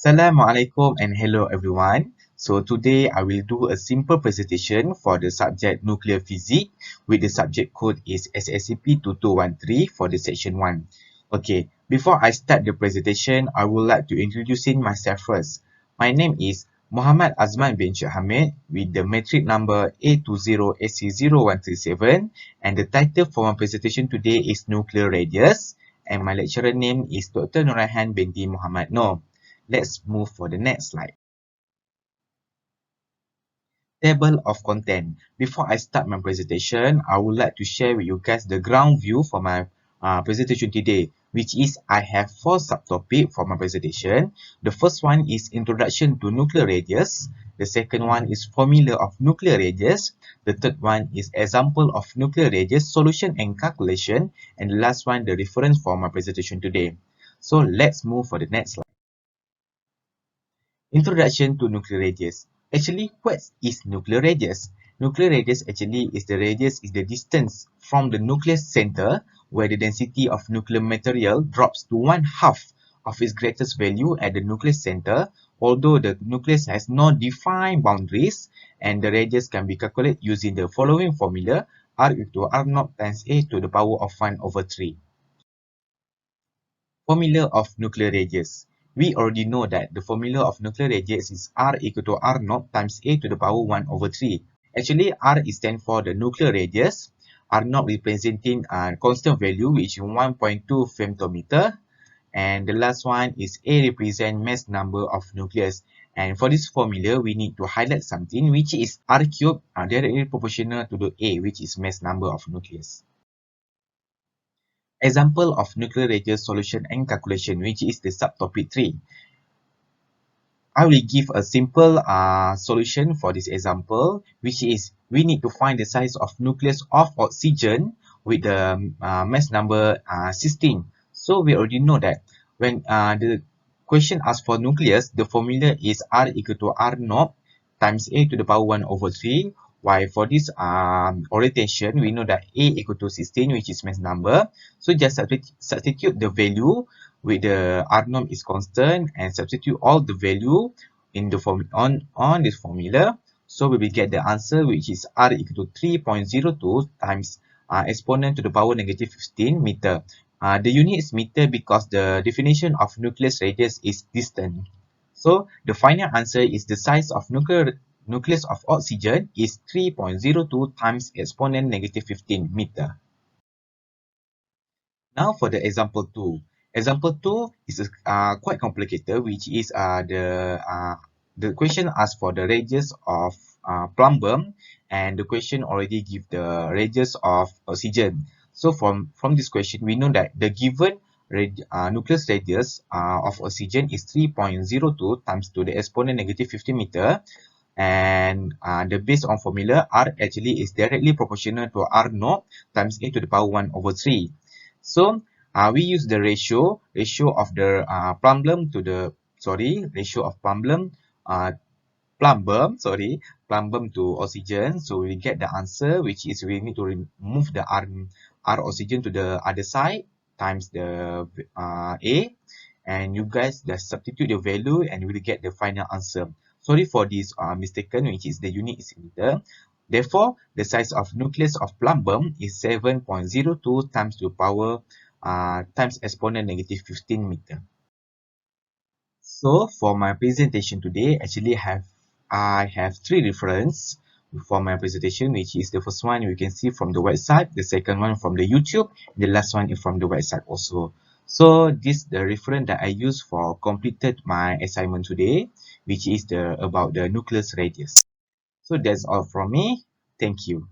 Assalamualaikum and hello everyone. So today I will do a simple presentation for the subject nuclear physics with the subject code is SSCP 2213 for the section 1. Okay, before I start the presentation, I would like to introduce myself first. My name is Mohamad Azman Binti Hamid with the metric number A20AC0137 and the title for my presentation today is Nuclear Radius and my lecturer name is Dr. Norehan Binti Mohamad. Let's move for the next slide. Table of content. Before I start my presentation, I would like to share with you guys the ground view for my presentation today, which is I have 4 subtopics for my presentation. The first one is Introduction to Nuclear Radius. The second one is Formula of Nuclear Radius. The third one is Example of Nuclear Radius, Solution and Calculation. And the last one, the reference for my presentation today. So let's move for the next slide. Introduction to nuclear radius. Actually, what is nuclear radius? Nuclear radius actually is the distance from the nucleus center where the density of nuclear material drops to 1/2 of its greatest value at the nucleus center, although the nucleus has no defined boundaries, and the radius can be calculated using the following formula: R equal to R0 times A to the power of 1/3. Formula of nuclear radius. We already know that the formula of nuclear radius is R equal to R0 times A to the power 1/3. Actually, R is stand for the nuclear radius, R0 representing a constant value which is 1.2 femtometer, and the last one is A represent mass number of nucleus. And for this formula, we need to highlight something which is R cubed directly proportional to the A, which is mass number of nucleus. Example of nuclear radius solution and calculation, which is the subtopic 3. I will give a simple solution for this example, which is we need to find the size of nucleus of oxygen with the mass number 16. So we already know that when the question asks for nucleus, the formula is R equal to R0 times A to the power 1/3. While for this orientation, we know that A equal to 16, which is mass number. So just substitute the value with the R0 is constant and substitute all the value in the on this formula. So we will get the answer, which is R equal to 3.02 times exponent to the power negative 15 meter. The unit is meter because the definition of nucleus radius is distance. So the final answer is the size of nucleus of oxygen is 3.02 times exponent negative 15 meter. Now for the example 2. Example 2 is quite complicated, which is the question asks for the radius of plumber, and the question already give the radius of oxygen. So from this question, we know that the given nucleus radius of oxygen is 3.02 times to the exponent negative 50 meter. And the based on formula, R actually is directly proportional to R0 times A to the power 1/3. So we use the ratio of the plumber to the ratio of plumber to oxygen. So we get the answer, which is we need to remove the R oxygen to the other side times the A, and you guys just substitute the value and you will get the final answer. Sorry for this mistaken, which is the unit is meter. Therefore, the size of nucleus of plumber is 7.02 times to the power times exponent negative 15 meter. So for my presentation today, actually I have 3 references for my presentation, which is the first one you can see from the website, the second one from the YouTube, the last one is from the website also. So this the reference that I use for completed my assignment today, which is about the nucleus radius. So that's all from me. Thank you.